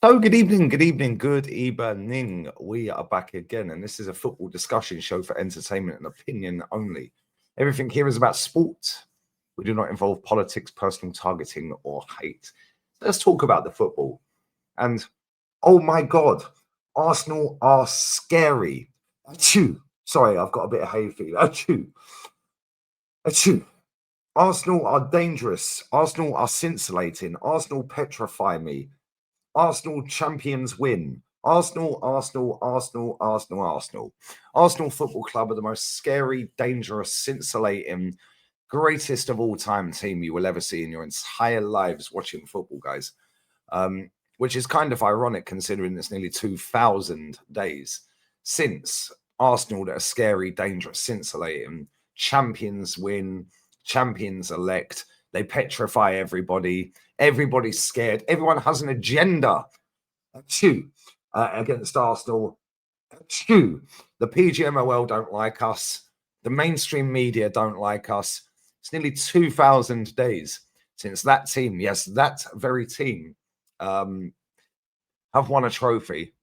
So, good evening, good evening, good evening. We are back again, and this is a football discussion show for entertainment and opinion only. Everything here is about sport. We do not involve politics, personal targeting, or hate. Let's talk about the football. And oh my God, Arsenal are scary. Achoo. Sorry, I've got a bit of hay fever. Achoo. Achoo. Arsenal are dangerous. Arsenal are scintillating. Arsenal petrify me. Arsenal champions win. Arsenal, Arsenal, Arsenal, Arsenal, Arsenal. Arsenal Football Club are the most scary, dangerous, scintillating, greatest of all time team you will ever see in your entire lives watching football, guys. Which is kind of ironic considering it's nearly 2,000 days since Arsenal that are scary, dangerous, scintillating, champions win, champions elect. They petrify everybody. Everybody's scared. Everyone has an agenda. Against Arsenal. The PGMOL don't like us. The mainstream media don't like us. It's nearly 2,000 days since that team, yes, that very team, have won a trophy.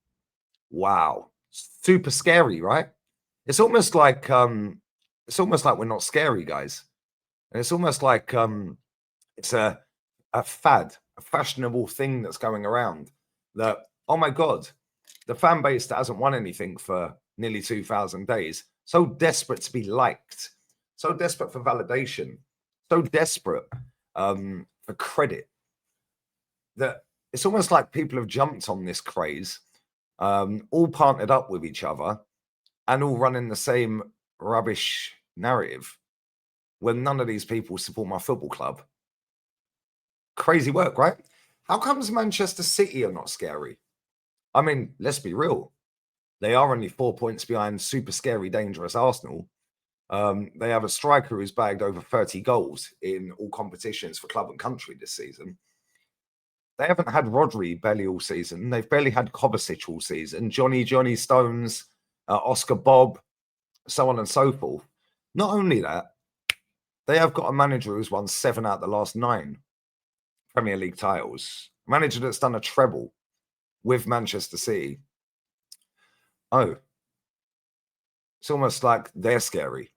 Wow, super scary, right? It's almost like we're not scary, guys. And it's almost like it's a fad, a fashionable thing that's going around that, oh my God, the fan base that hasn't won anything for nearly 2,000 days, so desperate to be liked, so desperate for validation, so desperate for credit, that it's almost like people have jumped on this craze, all partnered up with each other and all running the same rubbish narrative when none of these people support my football club. Crazy work, right? How comes Manchester City are not scary? I mean, let's be real. They are only 4 points behind super scary, dangerous Arsenal. They have a striker who's bagged over 30 goals in all competitions for club and country this season. They haven't had Rodri barely all season. They've barely had Kovacic all season. Johnny Stones, Oscar Bob, so on and so forth. Not only that, they have got a manager who's won 7 out of the last 9 Premier League titles. A manager that's done a treble with Manchester City. Oh, it's almost like they're scary.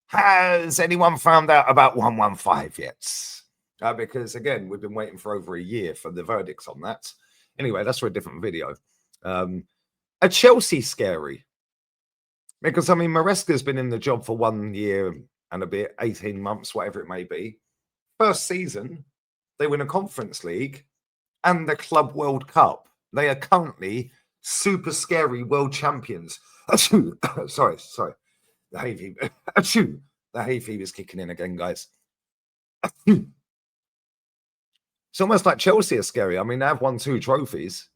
Has anyone found out about 115 yet? Because again, we've been waiting for over a year for the verdicts on that. Anyway, that's for a different video. Are Chelsea scary? Because I mean, Maresca's been in the job for 1 year and a bit, 18 months, whatever it may be. First season, they win a Conference League and the Club World Cup. They are currently super scary world champions. sorry. The hay fever. The hay fever is kicking in again, guys. It's almost like Chelsea are scary. I mean, they have won 2 trophies.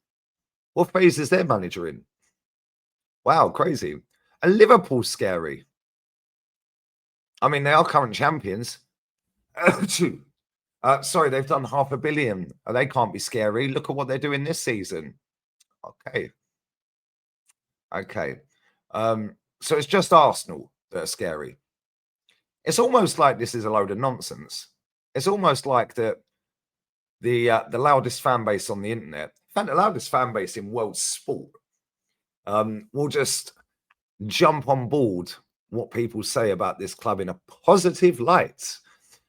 What phase is their manager in? Wow, crazy. And Liverpool scary. I mean, they are current champions. Sorry, they've done 500 million. They can't be scary. Look at what they're doing this season. Okay. So it's just Arsenal that are scary. It's almost like this is a load of nonsense. It's almost like the loudest fan base on the internet, in fact, the loudest fan base in world sport, will just jump on board what people say about this club in a positive light,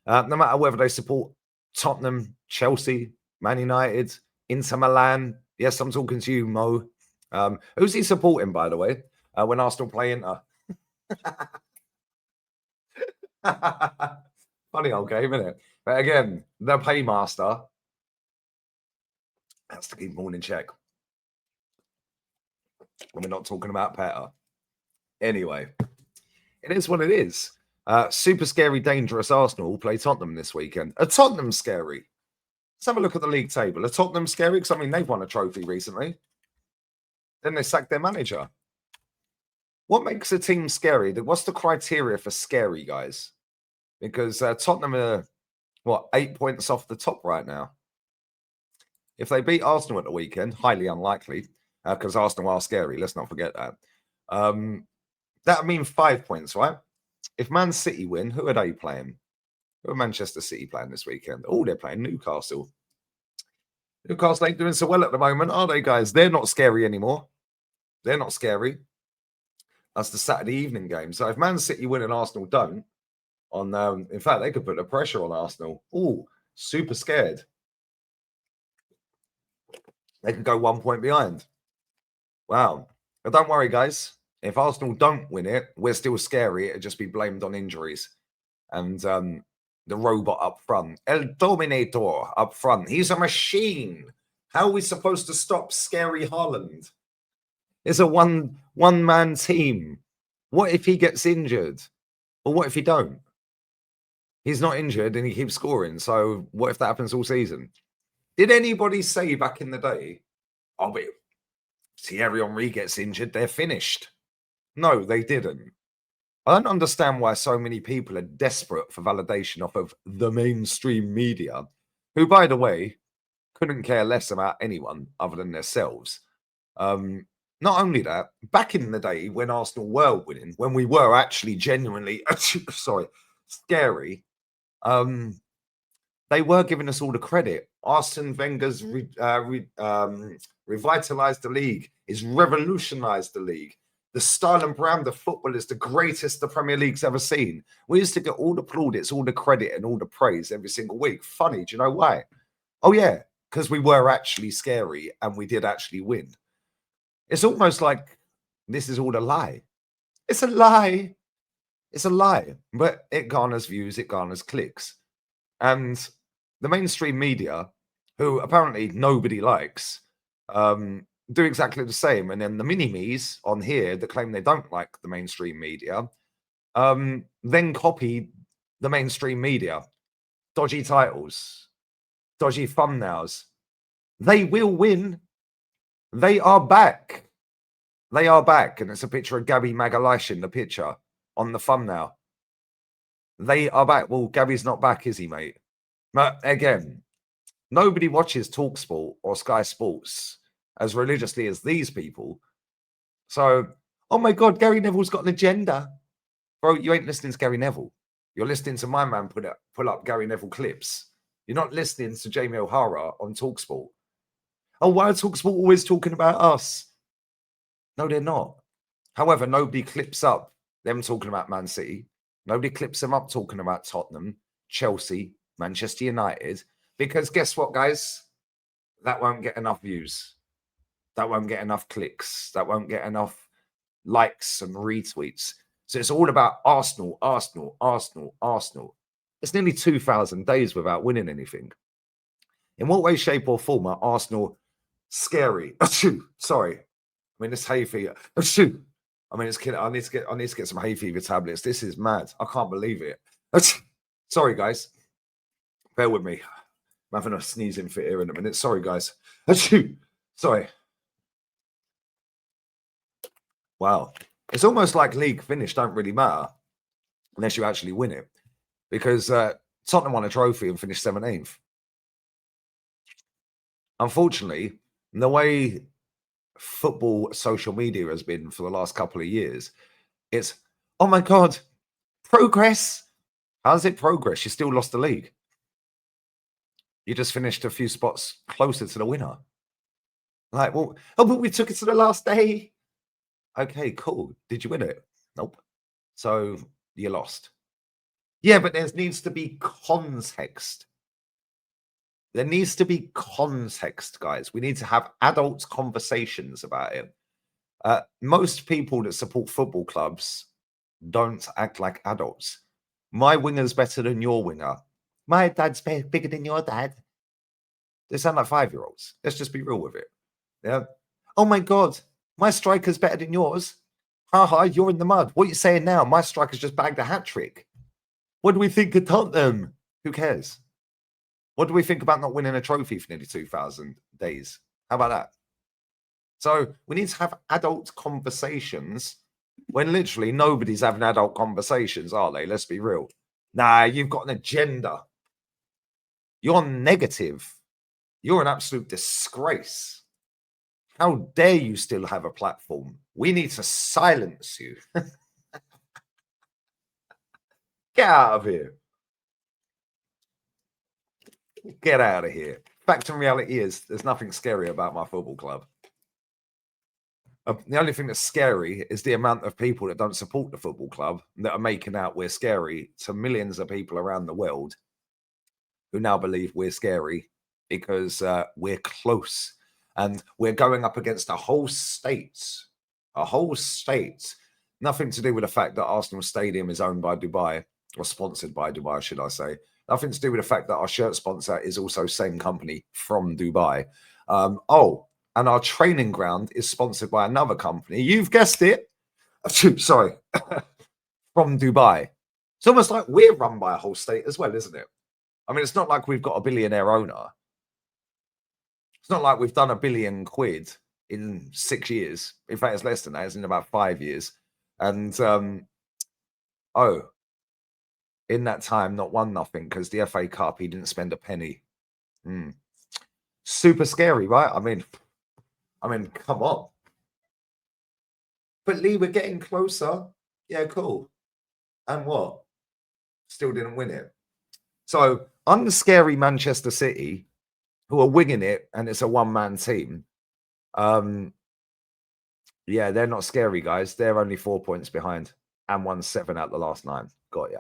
no matter whether they support Tottenham, Chelsea, Man United, Inter Milan. Yes, I'm talking to you, Mo. Who's he supporting, by the way, when Arsenal play Inter? Funny old game, isn't it? But again, the paymaster has to keep them all in check. And we're not talking about Petter. Anyway, it is what it is. Super scary, dangerous Arsenal will play Tottenham this weekend. Are Tottenham scary? Let's have a look at the league table. Are Tottenham scary? Because, I mean, they've won a trophy recently. Then they sacked their manager. What makes a team scary? What's the criteria for scary, guys? Because Tottenham are, 8 points off the top right now. If they beat Arsenal at the weekend, highly unlikely, because Arsenal are scary. Let's not forget that. That would mean 5 points, right? If Man City win, who are they playing? Who are Manchester City playing this weekend? Oh, they're playing Newcastle. Newcastle ain't doing so well at the moment, are they, guys? They're not scary anymore. They're not scary. That's the Saturday evening game. So if Man City win and Arsenal don't, in fact, they could put the pressure on Arsenal. Oh, super scared. They could go 1 point behind. Wow. But don't worry, guys. If Arsenal don't win it, we're still scary. It'd just be blamed on injuries. And the robot up front, El Dominator up front. He's a machine. How are we supposed to stop scary Haaland? It's a one-man team. What if he gets injured? Or what if he don't? He's not injured and he keeps scoring. So what if that happens all season? Did anybody say back in the day, oh, but Thierry Henry gets injured, they're finished? No, they didn't. I don't understand why so many people are desperate for validation off of the mainstream media, who, by the way, couldn't care less about anyone other than themselves. Not only that, back in the day when Arsenal were winning, when we were actually genuinely, scary, they were giving us all the credit. Arsene Wenger's revitalized the league, he's revolutionized the league. The style and brand of football is the greatest the Premier League's ever seen. We used to get all the plaudits, all the credit, and all the praise every single week. Funny, do you know why? Oh, yeah, because we were actually scary and we did actually win. It's almost like this is all a lie. It's a lie. It's a lie, but it garners views, it garners clicks. And the mainstream media, who apparently nobody likes, do exactly the same. And then the mini-me's on here that claim they don't like the mainstream media, then copy the mainstream media. Dodgy titles, dodgy thumbnails. They will win. They are back. They are back. And it's a picture of Gabby Magalhaes in the picture on the thumbnail. They are back. Well, Gabby's not back, is he, mate? But again, nobody watches TalkSport or Sky Sports as religiously as these people. So, oh my God, Gary Neville's got an agenda. Bro, you ain't listening to Gary Neville. You're listening to my man pull up Gary Neville clips. You're not listening to Jamie O'Hara on TalkSport. Oh, why are TalkSport always talking about us? No, they're not. However, nobody clips up them talking about Man City. Nobody clips them up talking about Tottenham, Chelsea, Manchester United. Because guess what, guys? That won't get enough views. That won't get enough clicks. That won't get enough likes and retweets. So it's all about Arsenal, Arsenal, Arsenal, Arsenal. It's nearly 2,000 days without winning anything. In what way, shape, or form are Arsenal scary? Sorry. I mean, it's hay fever. I mean, it's killing. I need to get some hay fever tablets. This is mad. I can't believe it. Sorry, guys. Bear with me. I'm having a sneezing fit here in a minute. Sorry, guys. Sorry. Wow. It's almost like league finish don't really matter unless you actually win it. Because Tottenham won a trophy and finished 17th. Unfortunately, the way football social media has been for the last couple of years, it's, oh my God, progress. How's it progress? You still lost the league. You just finished a few spots closer to the winner. Like, well, oh, but we took it to the last day. Okay, cool. Did you win it? Nope. So you lost. Yeah, but there needs to be context. There needs to be context, guys. We need to have adult conversations about it. Most people that support football clubs don't act like adults. My winger's better than your winger. My dad's bigger than your dad. They sound like 5-year-olds. Let's just be real with it. Yeah. Oh my God, my striker's better than yours. Haha, you're in the mud. What are you saying now? My striker's just bagged a hat trick. What do we think of Tottenham? Who cares? What do we think about not winning a trophy for nearly 2,000 days? How about that? So we need to have adult conversations when literally nobody's having adult conversations, are they? Let's be real. Nah, you've got an agenda. You're negative. You're an absolute disgrace. How dare you still have a platform? We need to silence you. Get out of here. Get out of here. Fact and reality is there's nothing scary about my football club. The only thing that's scary is the amount of people that don't support the football club that are making out we're scary to millions of people around the world who now believe we're scary because we're close and we're going up against a whole state. A whole state. Nothing to do with the fact that Arsenal Stadium is owned by Dubai, or sponsored by Dubai, should I say. Nothing to do with the fact that our shirt sponsor is also same company from Dubai. And our training ground is sponsored by another company. You've guessed it. Sorry. From Dubai. It's almost like we're run by a whole state as well, isn't it? I mean, it's not like we've got a billionaire owner. It's not like we've done £1 billion in 6 years. In fact, it's less than that. It's in about 5 years. And, in that time, not won nothing because the FA Cup, he didn't spend a penny. Super scary, right? I mean, come on. But Lee, we're getting closer. Yeah, cool. And what? Still didn't win it. So, unscary Manchester City, who are winging it, and it's a one-man team. Yeah, they're not scary, guys. They're only 4 points behind and won 7 out the last 9. Got ya.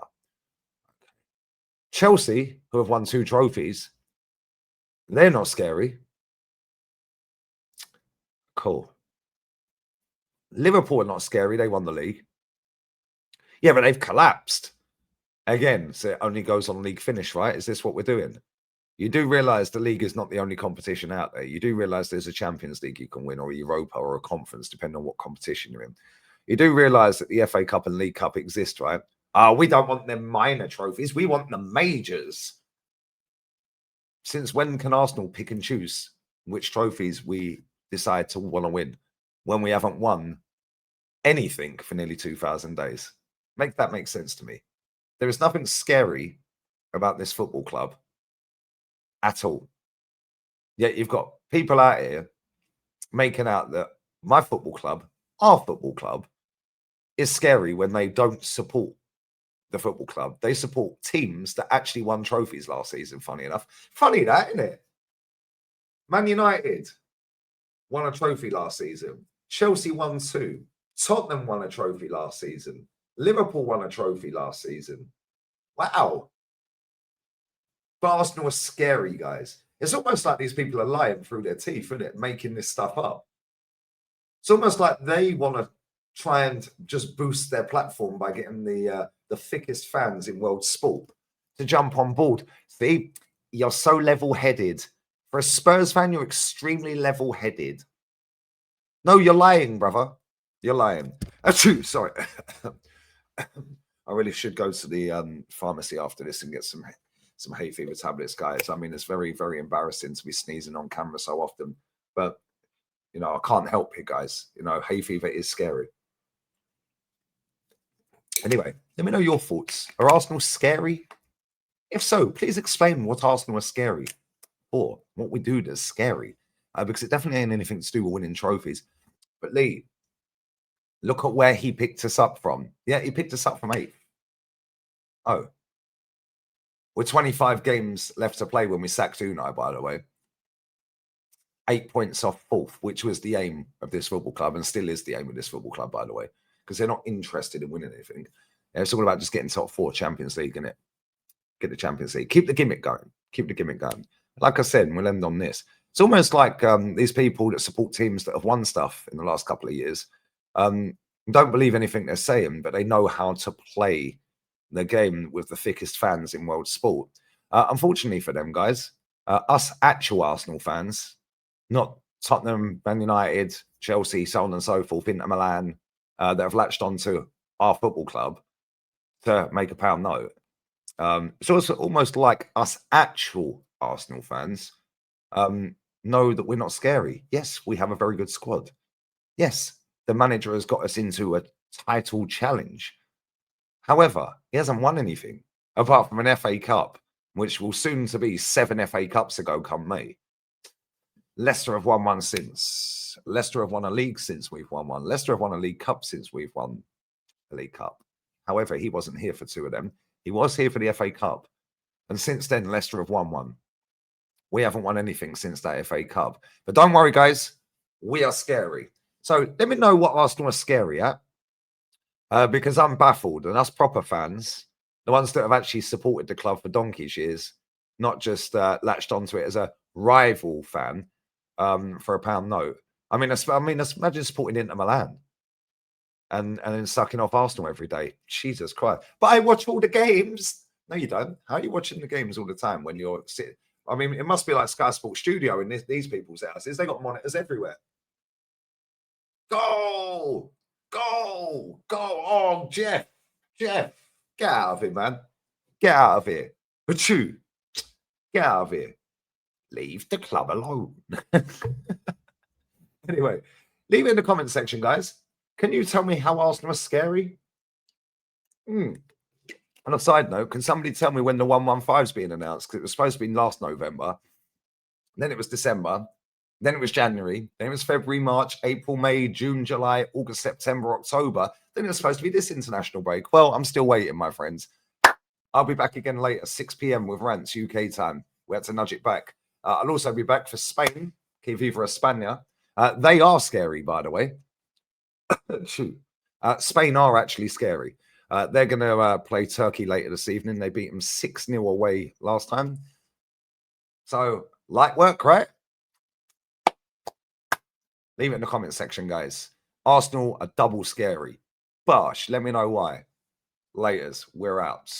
Chelsea, who have won 2 trophies, they're not scary. Cool. Liverpool are not scary. They won the league. Yeah, but they've collapsed. Again, so it only goes on league finish, right? Is this what we're doing? You do realise the league is not the only competition out there. You do realise there's a Champions League you can win, or a Europa, or a conference, depending on what competition you're in. You do realise that the FA Cup and League Cup exist, right? We don't want them minor trophies. We want the majors. Since when can Arsenal pick and choose which trophies we decide to want to win when we haven't won anything for nearly 2,000 days? Make that make sense to me. There is nothing scary about this football club at all. Yet you've got people out here making out that my football club, our football club, is scary when they don't support the football club. They support teams that actually won trophies last season, funny enough. Funny that, isn't it? Man United won a trophy last season. Chelsea won 2. Tottenham won a trophy last season. Liverpool won a trophy last season. Wow. But Arsenal are scary, guys. It's almost like these people are lying through their teeth, isn't it? Making this stuff up. It's almost like they want to try and just boost their platform by getting the thickest fans in world sport to jump on board. See, you're so level-headed. For a Spurs fan, you're extremely level-headed. No, you're lying, brother. You're lying. Sorry. I really should go to the pharmacy after this and get some hay fever tablets, guys. I mean, it's very, very embarrassing to be sneezing on camera so often. But, you know, I can't help it, guys. You know, hay fever is scary. Anyway, let me know your thoughts. Are Arsenal scary? If so, please explain what Arsenal are scary for. What we do that's scary. Because it definitely ain't anything to do with winning trophies. But Lee, look at where he picked us up from. Yeah, he picked us up from 8th. Oh. We're 25 games left to play when we sacked Unai, by the way. 8 points off 4th, which was the aim of this football club and still is the aim of this football club, by the way, because they're not interested in winning anything. It's all about just getting top 4 Champions League, innit? Get the Champions League. Keep the gimmick going. Keep the gimmick going. Like I said, and we'll end on this. It's almost like these people that support teams that have won stuff in the last couple of years don't believe anything they're saying, but they know how to play the game with the thickest fans in world sport. Unfortunately for them, guys, us actual Arsenal fans, not Tottenham, Man United, Chelsea, so on and so forth, Inter Milan, that have latched onto our football club to make a pound note. It's also almost like us actual Arsenal fans know that we're not scary. Yes, we have a very good squad. Yes, the manager has got us into a title challenge. However, he hasn't won anything apart from an FA Cup, which will soon to be 7 FA Cups ago come May. Leicester have won one since. Leicester have won a league since we've won one. Leicester have won a League Cup since we've won a League Cup. However, he wasn't here for 2 of them. He was here for the FA Cup. And since then, Leicester have won one. We haven't won anything since that FA Cup. But don't worry, guys. We are scary. So let me know what Arsenal are scary at. Because I'm baffled. And us proper fans, the ones that have actually supported the club for donkey's years, not just latched onto it as a rival fan for a pound note. I mean, imagine supporting Inter Milan and then sucking off Arsenal every day. Jesus Christ. But I watch all the games. No, you don't. How are you watching the games all the time when you're sitting? I mean, it must be like Sky Sports Studio in these people's houses. They got monitors everywhere. Goal! Goal! Goal! Oh, Jeff! Get out of here, man. Get out of here. Achoo. Get out of here. Leave the club alone. Anyway, leave it in the comment section, guys. Can you tell me how Arsenal are scary? On a side note, can somebody tell me when the 115 is being announced? Because it was supposed to be last November. Then it was December. Then it was January. Then it was February, March, April, May, June, July, August, September, October. Then it was supposed to be this international break. Well, I'm still waiting, my friends. I'll be back again later, 6 p.m. with Rants UK time. We had to nudge it back. I'll also be back for Spain, Que Viva España. They are scary, by the way. Shoot. Spain are actually scary. They're going to play Turkey later this evening. They beat them 6-0 away last time. So, light work, right? Leave it in the comment section, guys. Arsenal are double scary. Bosh, let me know why. Laters, we're out.